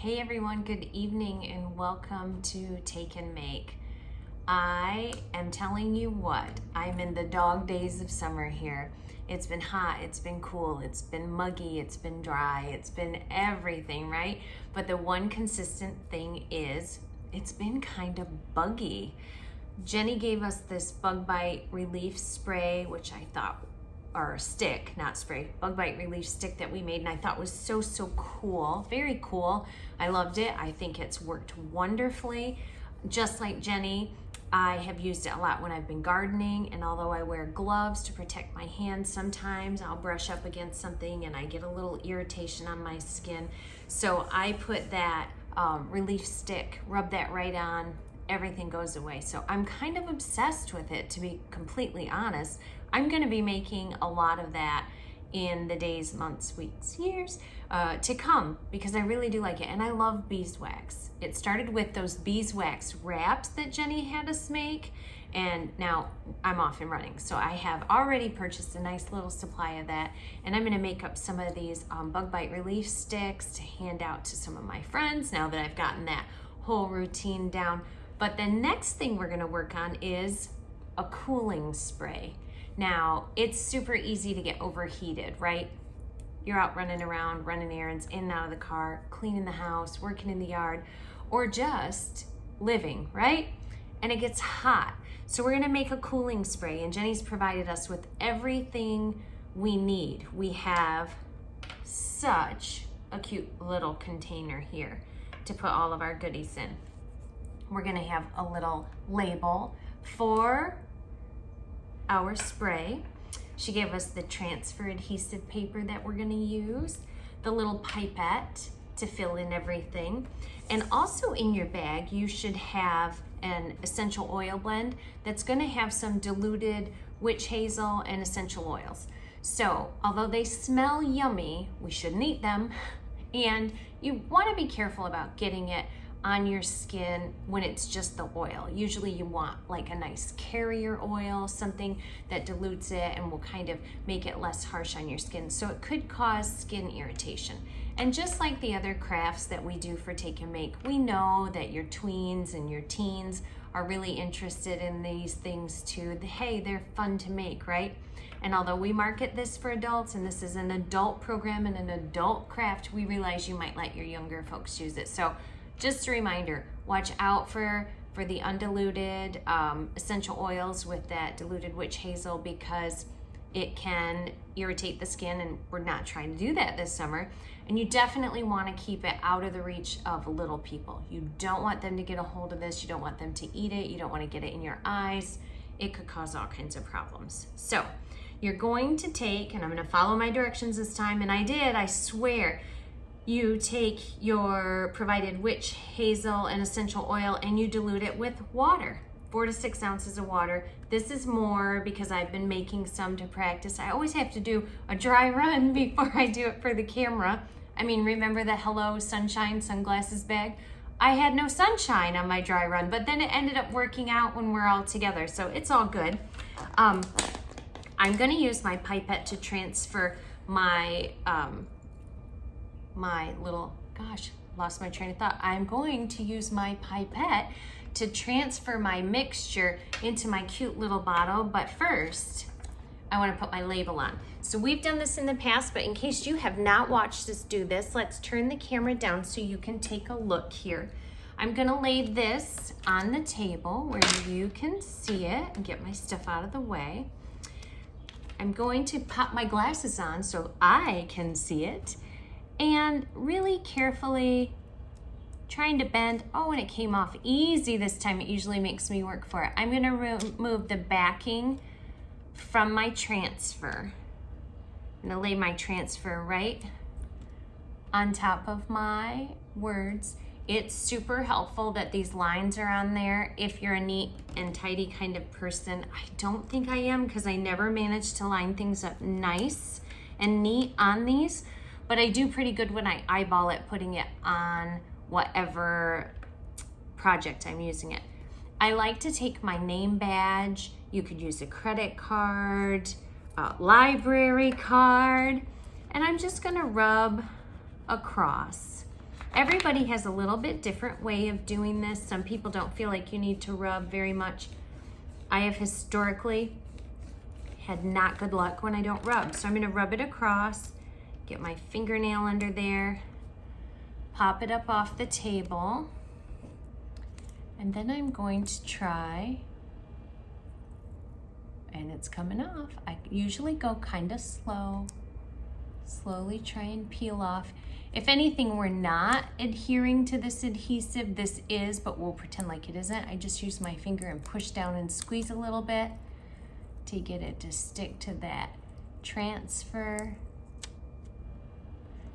Hey everyone, good evening and welcome to Take and Make. I am telling you what, I'm in the dog days of summer here. It's been hot, it's been cool, it's been muggy, it's been dry, it's been everything, right? But the one consistent thing is it's been kind of buggy. Jenny gave us this bug bite relief spray, which I thought, or stick, not spray, bug bite relief stick that we made, and I thought was so cool, very cool. I loved it. I think it's worked wonderfully. Just like Jenny, I have used it a lot when I've been gardening, and although I wear gloves to protect my hands, sometimes I'll brush up against something and I get a little irritation on my skin. So I put that relief stick, rub that right on, everything goes away. So I'm kind of obsessed with it, to be completely honest. I'm going to be making a lot of that in the days, months, weeks, years to come, because I really do like it. And I love beeswax. It started with those beeswax wraps that Jenny had us make, and now I'm off and running. So I have already purchased a nice little supply of that, and I'm going to make up some of these bug bite relief sticks to hand out to some of my friends now that I've gotten that whole routine down. But the next thing we're going to work on is a cooling spray. Now, it's super easy to get overheated, right? You're out running around, running errands, in and out of the car, cleaning the house, working in the yard, or just living, right? And it gets hot. So we're gonna make a cooling spray, and Jenny's provided us with everything we need. We have such a cute little container here to put all of our goodies in. We're gonna have a little label for our spray. She gave us the transfer adhesive paper that we're gonna use, the little pipette to fill in everything. And also in your bag, you should have an essential oil blend that's gonna have some diluted witch hazel and essential oils. So although they smell yummy, we shouldn't eat them. And you wanna be careful about getting it on your skin when it's just the oil. Usually you want like a nice carrier oil, something that dilutes it and will kind of make it less harsh on your skin. So it could cause skin irritation. And just like the other crafts that we do for Take and Make, we know that your tweens and your teens are really interested in these things too. Hey, they're fun to make, right? And although we market this for adults, and this is an adult program and an adult craft, we realize you might let your younger folks use it. So just a reminder, watch out for the undiluted essential oils with that diluted witch hazel, because it can irritate the skin, and we're not trying to do that this summer. And you definitely want to keep it out of the reach of little people. You don't want them to get a hold of this. You don't want them to eat it. You don't want to get it in your eyes. It could cause all kinds of problems. So you're going to take, and I'm going to follow my directions this time, and I swear. You take your provided witch hazel and essential oil and you dilute it with water, 4 to 6 ounces of water. This is more because I've been making some to practice. I always have to do a dry run before I do it for the camera. I mean, remember the Hello Sunshine sunglasses bag? I had no sunshine on my dry run, but then it ended up working out when we're all together, so it's all good. I'm gonna use my pipette to transfer my lost my train of thought. I'm going to use my pipette to transfer my mixture into my cute little bottle, but first I want to put my label on. So we've done this in the past, but in case you have not watched us do this, let's turn the camera down so you can take a look here. I'm gonna lay this on the table where you can see it and get my stuff out of the way. I'm going to pop my glasses on so I can see it, and really carefully trying to bend. Oh, and it came off easy this time. It usually makes me work for it. I'm gonna remove the backing from my transfer. I'm gonna lay my transfer right on top of my words. It's super helpful that these lines are on there if you're a neat and tidy kind of person. I don't think I am, because I never managed to line things up nice and neat on these. But I do pretty good when I eyeball it, putting it on whatever project I'm using it. I like to take my name badge. You could use a credit card, a library card, and I'm just gonna rub across Everybody has a little bit different way of doing this. Some people don't feel like you need to rub very much. I have historically had not good luck when I don't rub. So I'm gonna rub it across, get my fingernail under there, pop it up off the table, and then I'm going to try, and it's coming off. I usually go kind of slow, slowly try and peel off. If anything, we're not adhering to this adhesive. This is, but we'll pretend like it isn't. I just use my finger and push down and squeeze a little bit to get it to stick to that transfer.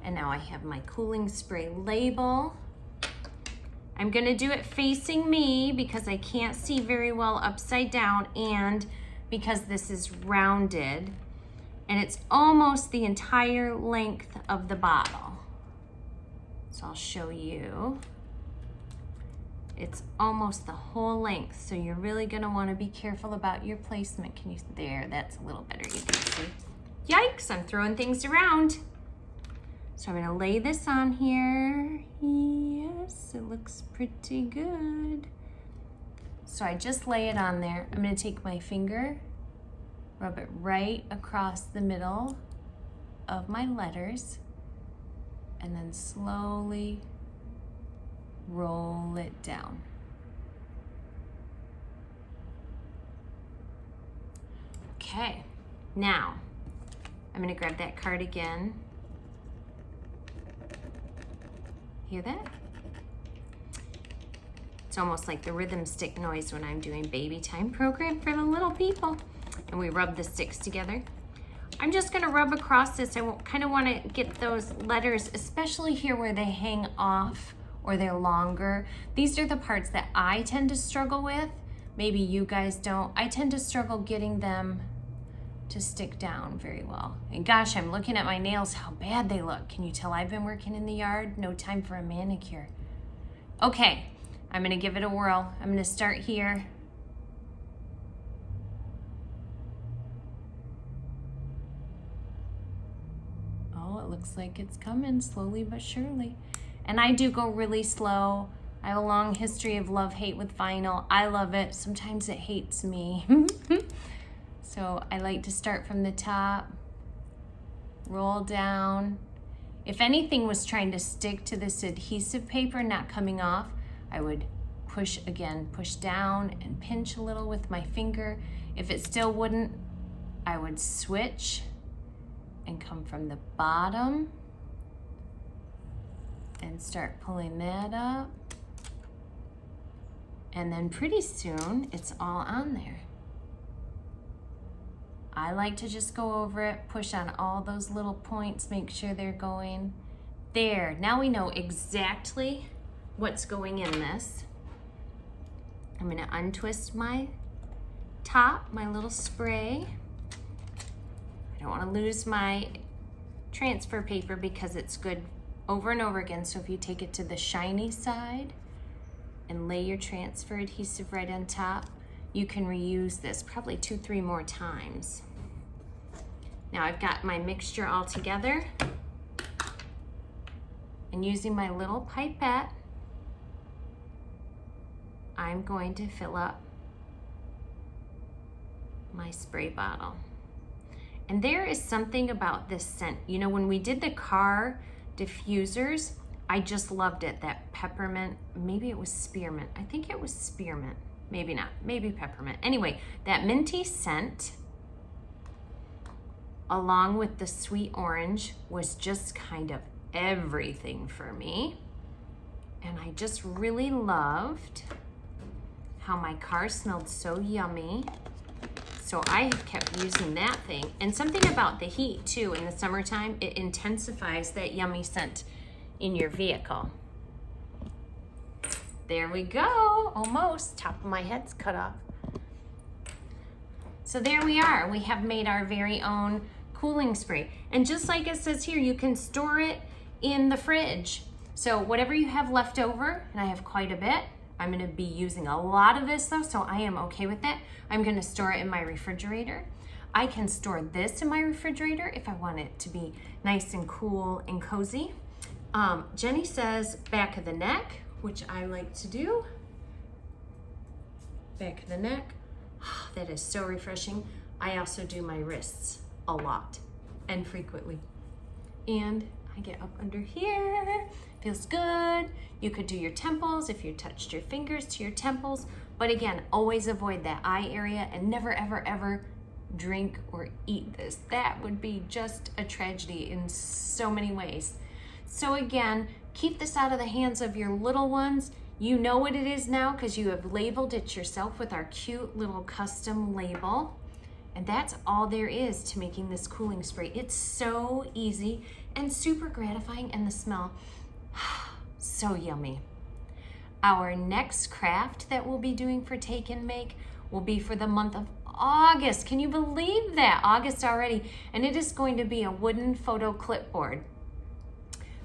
And now I have my cooling spray label. I'm gonna do it facing me because I can't see very well upside down, and because this is rounded and it's almost the entire length of the bottle. So I'll show you. It's almost the whole length, so you're really gonna wanna be careful about your placement. Can you, there, that's a little better, you can see. Yikes, I'm throwing things around. So I'm gonna lay this on here. Yes, it looks pretty good. So I just lay it on there. I'm gonna take my finger, rub it right across the middle of my letters, and then slowly roll it down. Okay, now I'm gonna grab that card again. Hear that? It's almost like the rhythm stick noise when I'm doing baby time program for the little people. And we rub the sticks together. I'm just gonna rub across this. I kind of wanna get those letters, especially here where they hang off or they're longer. These are the parts that I tend to struggle with. Maybe you guys don't. I tend to struggle getting them to stick down very well. And gosh, I'm looking at my nails, how bad they look. Can you tell I've been working in the yard? No time for a manicure. Okay, I'm gonna give it a whirl. I'm gonna start here. Oh, it looks like it's coming slowly but surely. And I do go really slow. I have a long history of love-hate with vinyl. I love it. Sometimes it hates me. So I like to start from the top, roll down. If anything was trying to stick to this adhesive paper, not coming off, I would push again, push down and pinch a little with my finger. If it still wouldn't, I would switch and come from the bottom and start pulling that up. And then pretty soon it's all on there. I like to just go over it, push on all those little points, make sure they're going there. Now we know exactly what's going in this. I'm gonna untwist my top, my little spray. I don't wanna lose my transfer paper because it's good over and over again. So if you take it to the shiny side and lay your transfer adhesive right on top, you can reuse this probably 2-3 more times. Now I've got my mixture all together, and using my little pipette, I'm going to fill up my spray bottle. And there is something about this scent. You know, when we did the car diffusers, I just loved it. That peppermint, maybe it was spearmint. I think it was spearmint. Maybe not, maybe peppermint. Anyway, that minty scent along with the sweet orange was just kind of everything for me. And I just really loved how my car smelled so yummy. So I have kept using that thing. And something about the heat too, in the summertime, it intensifies that yummy scent in your vehicle. There we go, almost. Top of my head's cut off. So there we are. We have made our very own cooling spray. And just like it says here, you can store it in the fridge. So whatever you have left over, and I have quite a bit, I'm gonna be using a lot of this though, so I am okay with that. I'm gonna store it in my refrigerator. I can store this in my refrigerator if I want it to be nice and cool and cozy. Jenny says back of the neck, which I like to do. Back of the neck. That is so refreshing. I also do my wrists a lot and frequently. And I get up under here. Feels good. You could do your temples if you touched your fingers to your temples. But again, always avoid that eye area and never, ever, ever drink or eat this. That would be just a tragedy in so many ways. So again, keep this out of the hands of your little ones. You know what it is now because you have labeled it yourself with our cute little custom label. And that's all there is to making this cooling spray. It's so easy and super gratifying, and the smell, so yummy. Our next craft that we'll be doing for Take and Make will be for the month of August. Can you believe that? August already. And it is going to be a wooden photo clipboard.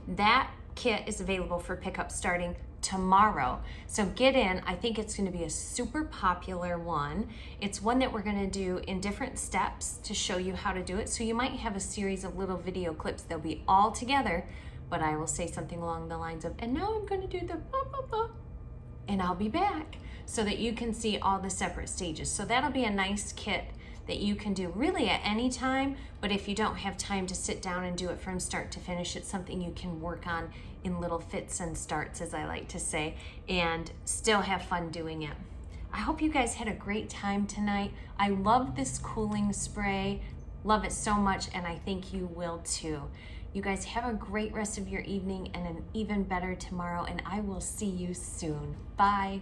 That kit is available for pickup starting tomorrow. So get in. I think it's going to be a super popular one. It's one that we're going to do in different steps to show you how to do it. So you might have a series of little video clips. They'll be all together, but I will say something along the lines of, and now I'm going to do the ba, ba, ba, and I'll be back, so that you can see all the separate stages. So that'll be a nice kit that you can do really at any time, but if you don't have time to sit down and do it from start to finish, it's something you can work on in little fits and starts, as I like to say, and still have fun doing it. I hope you guys had a great time tonight. I love this cooling spray, love it so much, and I think you will too. You guys have a great rest of your evening and an even better tomorrow, and I will see you soon. Bye.